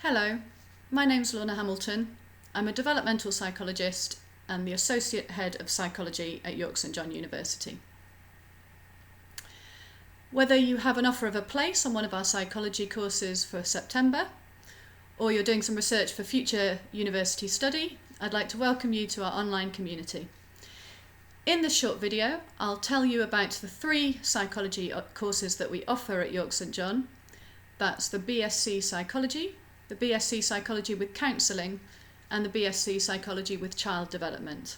Hello, my name's Lorna Hamilton. I'm a developmental psychologist and the Associate Head of Psychology at York St John University. Whether you have an offer of a place on one of our psychology courses for September, or you're doing some research for future university study, I'd like to welcome you to our online community. In this short video, I'll tell you about the 3 psychology courses that we offer at York St John. That's the BSc Psychology, the BSc Psychology with Counselling, and the BSc Psychology with Child Development.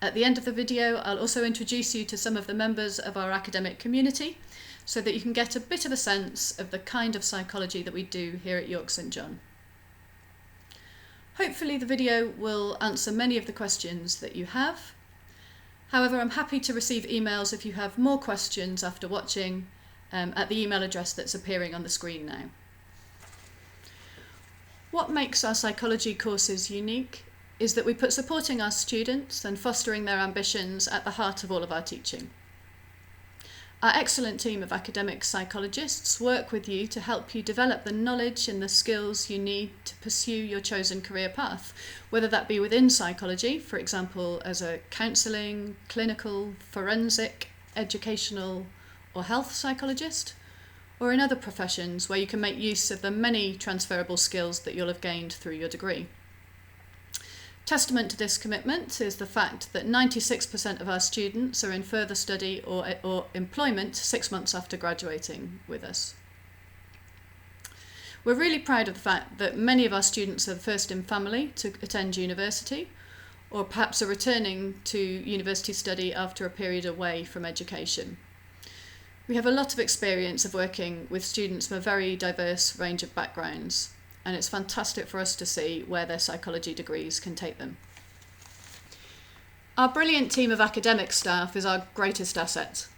At the end of the video, I'll also introduce you to some of the members of our academic community so that you can get a bit of a sense of the kind of psychology that we do here at York St John. Hopefully the video will answer many of the questions that you have. However, I'm happy to receive emails if you have more questions after watching at the email address that's appearing on the screen now. What makes our psychology courses unique is that we put supporting our students and fostering their ambitions at the heart of all of our teaching. Our excellent team of academic psychologists work with you to help you develop the knowledge and the skills you need to pursue your chosen career path, whether that be within psychology, for example, as a counselling, clinical, forensic, educational, or health psychologist, or in other professions where you can make use of the many transferable skills that you'll have gained through your degree. Testament to this commitment is the fact that 96% of our students are in further study or employment 6 months after graduating with us. We're really proud of the fact that many of our students are the first in family to attend university, or perhaps are returning to university study after a period away from education. We have a lot of experience of working with students from a very diverse range of backgrounds, and it's fantastic for us to see where their psychology degrees can take them. Our brilliant team of academic staff is our greatest asset.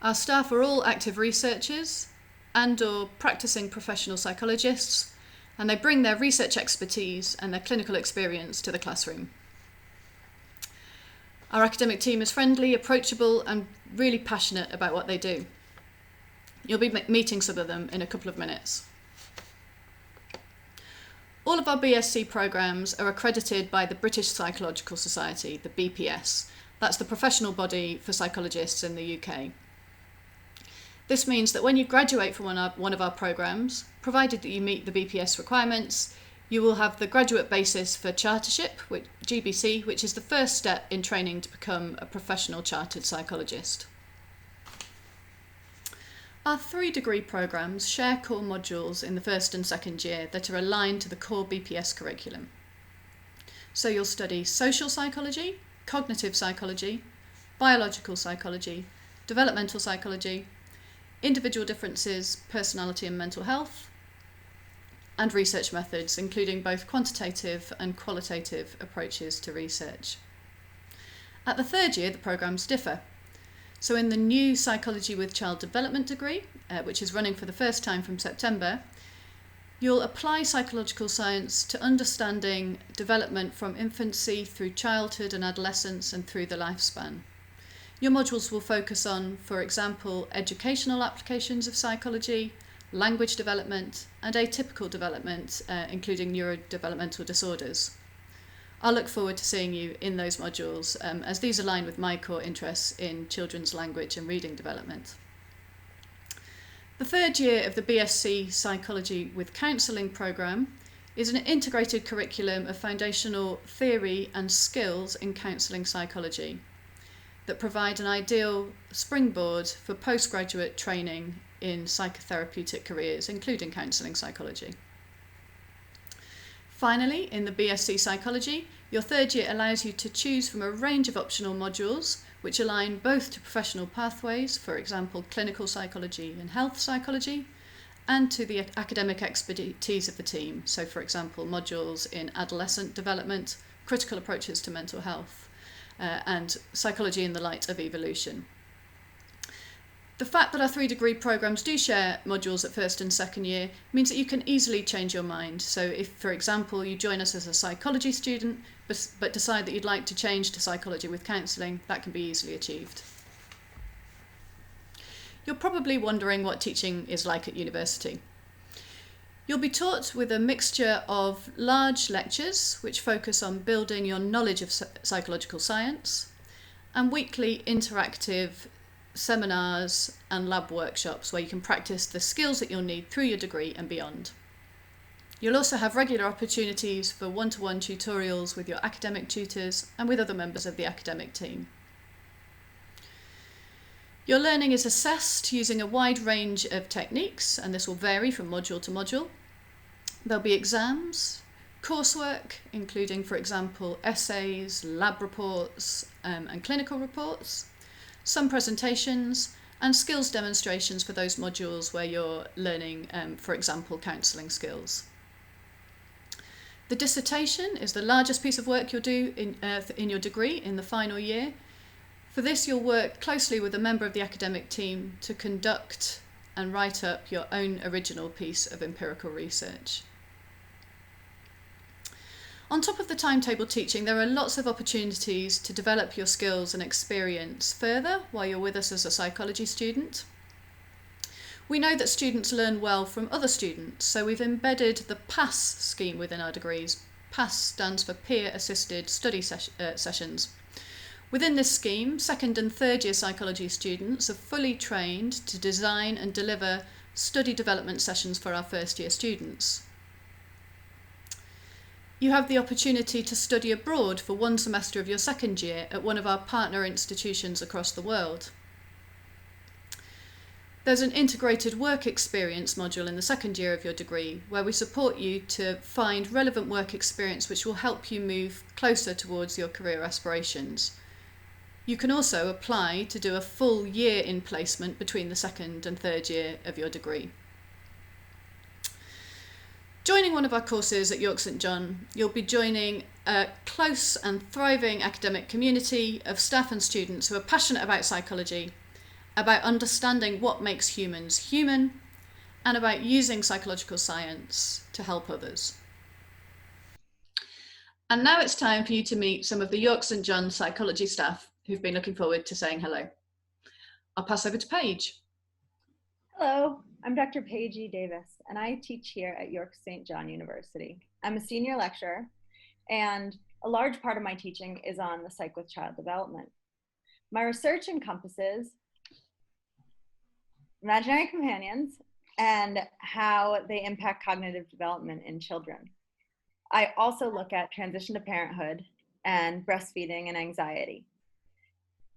Our staff are all active researchers and/or practicing professional psychologists, and they bring their research expertise and their clinical experience to the classroom. Our academic team is friendly, approachable, and really passionate about what they do. You'll be meeting some of them in a couple of minutes. All of our BSc programmes are accredited by the British Psychological Society, the BPS. That's the professional body for psychologists in the UK. This means that when you graduate from one of our programmes, provided that you meet the BPS requirements, you will have the graduate basis for chartership, GBC, which is the first step in training to become a professional chartered psychologist. Our 3 degree programmes share core modules in the first and second year that are aligned to the core BPS curriculum. So you'll study social psychology, cognitive psychology, biological psychology, developmental psychology, individual differences, personality and mental health, and research methods, including both quantitative and qualitative approaches to research. At the 3rd year, the programmes differ. So in the new Psychology with Child Development degree, which is running for the first time from September, you'll apply psychological science to understanding development from infancy through childhood and adolescence and through the lifespan. Your modules will focus on, for example, educational applications of psychology, language development, and atypical development, including neurodevelopmental disorders. I'll look forward to seeing you in those modules as these align with my core interests in children's language and reading development. The 3rd year of the BSc Psychology with Counselling programme is an integrated curriculum of foundational theory and skills in counselling psychology that provide an ideal springboard for postgraduate training in psychotherapeutic careers, including counselling psychology. Finally, in the BSc Psychology, your 3rd year allows you to choose from a range of optional modules which align both to professional pathways, for example, clinical psychology and health psychology, and to the academic expertise of the team. So, for example, modules in adolescent development, critical approaches to mental health, and psychology in the light of evolution. The fact that our 3 degree programmes do share modules at 1st and 2nd year means that you can easily change your mind. So if, for example, you join us as a psychology student but decide that you'd like to change to psychology with counselling, that can be easily achieved. You're probably wondering what teaching is like at university. You'll be taught with a mixture of large lectures, which focus on building your knowledge of psychological science, and weekly interactive seminars and lab workshops where you can practice the skills that you'll need through your degree and beyond. You'll also have regular opportunities for one-to-one tutorials with your academic tutors and with other members of the academic team. Your learning is assessed using a wide range of techniques, and this will vary from module to module. There'll be exams, coursework, including, for example, essays, lab reports, and clinical reports, some presentations, and skills demonstrations for those modules where you're learning, for example, counselling skills. The dissertation is the largest piece of work you'll do in your degree in the final year. For this, you'll work closely with a member of the academic team to conduct and write up your own original piece of empirical research. On top of the timetable teaching, there are lots of opportunities to develop your skills and experience further while you're with us as a psychology student. We know that students learn well from other students, so we've embedded the PASS scheme within our degrees. PASS stands for Peer Assisted Study Sessions. Within this scheme, second and third year psychology students are fully trained to design and deliver study development sessions for our first year students. You have the opportunity to study abroad for one semester of your second year at one of our partner institutions across the world. There's an integrated work experience module in the second year of your degree where we support you to find relevant work experience which will help you move closer towards your career aspirations. You can also apply to do a full year in placement between the second and third year of your degree. Joining one of our courses at York St John, you'll be joining a close and thriving academic community of staff and students who are passionate about psychology, about understanding what makes humans human, and about using psychological science to help others. And now it's time for you to meet some of the York St John psychology staff who've been looking forward to saying hello. I'll pass over to Paige. Hello, I'm Dr. Paige E. Davis, and I teach here at York St. John University. I'm a senior lecturer, and a large part of my teaching is on the psych with child development. My research encompasses imaginary companions and how they impact cognitive development in children. I also look at transition to parenthood and breastfeeding and anxiety.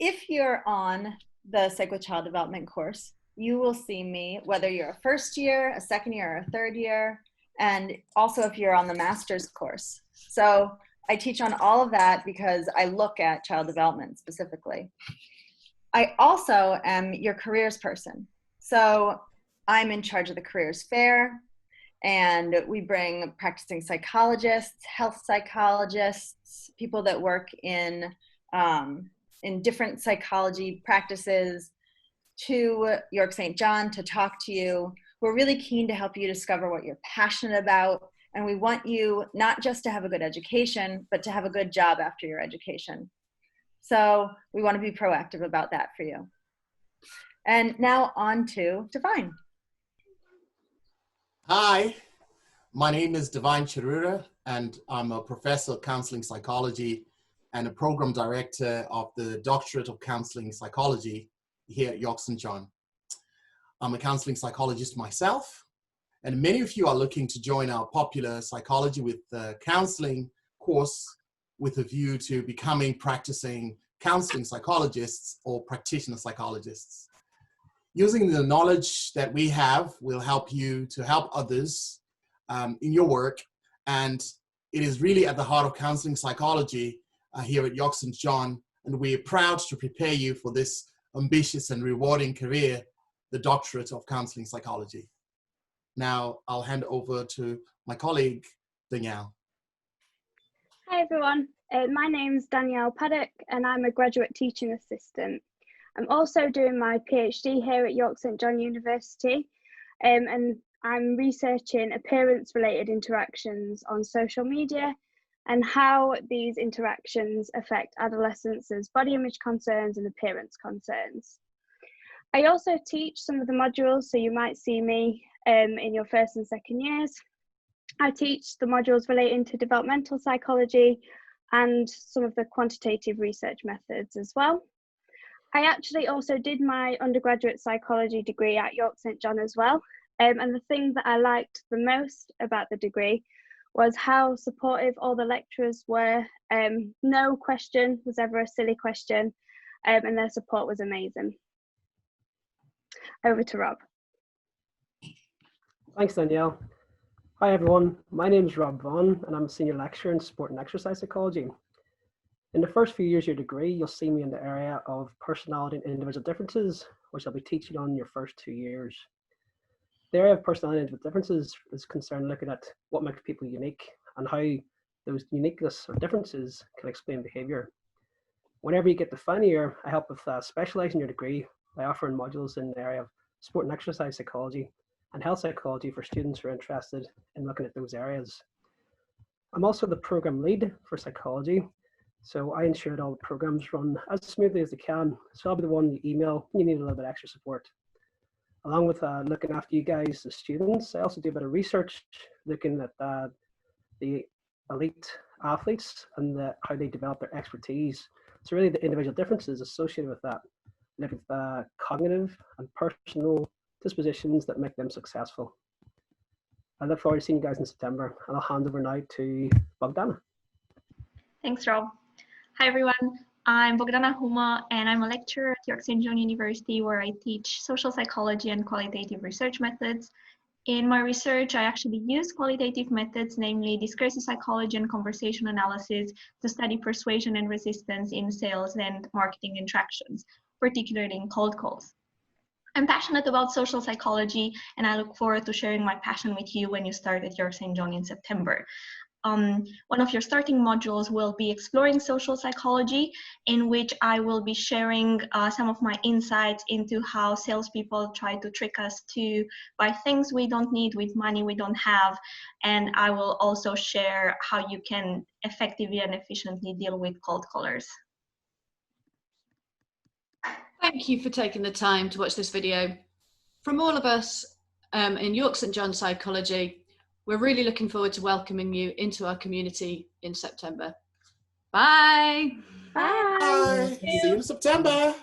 If you're on the Psych with Child Development course, you will see me, whether you're a first year, a second year, or a third year, and also if you're on the master's course. So I teach on all of that because I look at child development specifically. I also am your careers person. So I'm in charge of the careers fair, and we bring practicing psychologists, health psychologists, people that work in different psychology practices to York St. John to talk to you. We're really keen to help you discover what you're passionate about, and we want you not just to have a good education, but to have a good job after your education. So we want to be proactive about that for you. And now on to Divine. Hi, my name is Divine Charura, and I'm a professor of counseling psychology and a program director of the Doctorate of Counseling Psychology here at York St John. I'm a counseling psychologist myself, and many of you are looking to join our popular Psychology with Counseling course with a view to becoming practicing counseling psychologists or practitioner psychologists. Using the knowledge that we have will help you to help others in your work, and it is really at the heart of counseling psychology here at York St John, and we're proud to prepare you for this ambitious and rewarding career, the Doctorate of Counseling Psychology. Now I'll hand over to my colleague, Danielle. Hi everyone, my name's Danielle Paddock and I'm a graduate teaching assistant. I'm also doing my PhD here at York St John University, and I'm researching appearance-related interactions on social media and how these interactions affect adolescents' body image concerns and appearance concerns. I also teach some of the modules, so you might see me in your first and second years. I teach the modules relating to developmental psychology and some of the quantitative research methods as well. I actually also did my undergraduate psychology degree at York St John as well. And the thing that I liked the most about the degree was how supportive all the lecturers were. No question was ever a silly question, and their support was amazing. Over to Rob. Thanks, Danielle. Hi, everyone. My name is Rob Vaughan, and I'm a senior lecturer in sport and exercise psychology. In the first few years of your degree, you'll see me in the area of personality and individual differences, which I'll be teaching on in your first 2 years. The area of personality and individual differences is concerned looking at what makes people unique and how those uniqueness or differences can explain behaviour. Whenever you get to final year, I help with specialising your degree by offering modules in the area of sport and exercise psychology and health psychology for students who are interested in looking at those areas. I'm also the programme lead for psychology, so I ensure that all the programmes run as smoothly as they can. So I'll be the one you email when you need a little bit extra support. Along with looking after you guys, the students, I also do a bit of research looking at the elite athletes and how they develop their expertise. So really the individual differences associated with that, look at the cognitive and personal dispositions that make them successful. I look forward to seeing you guys in September, and I'll hand over now to Bogdana. Thanks, Rob. Hi, everyone. I'm Bogdana Huma, and I'm a lecturer at York St John University, where I teach social psychology and qualitative research methods. In my research, I actually use qualitative methods, namely discursive psychology and conversation analysis, to study persuasion and resistance in sales and marketing interactions, particularly in cold calls. I'm passionate about social psychology, and I look forward to sharing my passion with you when you start at York St John in September. One of your starting modules will be exploring social psychology, in which I will be sharing some of my insights into how salespeople try to trick us to buy things we don't need with money we don't have. And I will also share how you can effectively and efficiently deal with cold callers. Thank you for taking the time to watch this video. From all of us in York St John Psychology, we're really looking forward to welcoming you into our community in September. Bye. Bye. Bye. See you in September.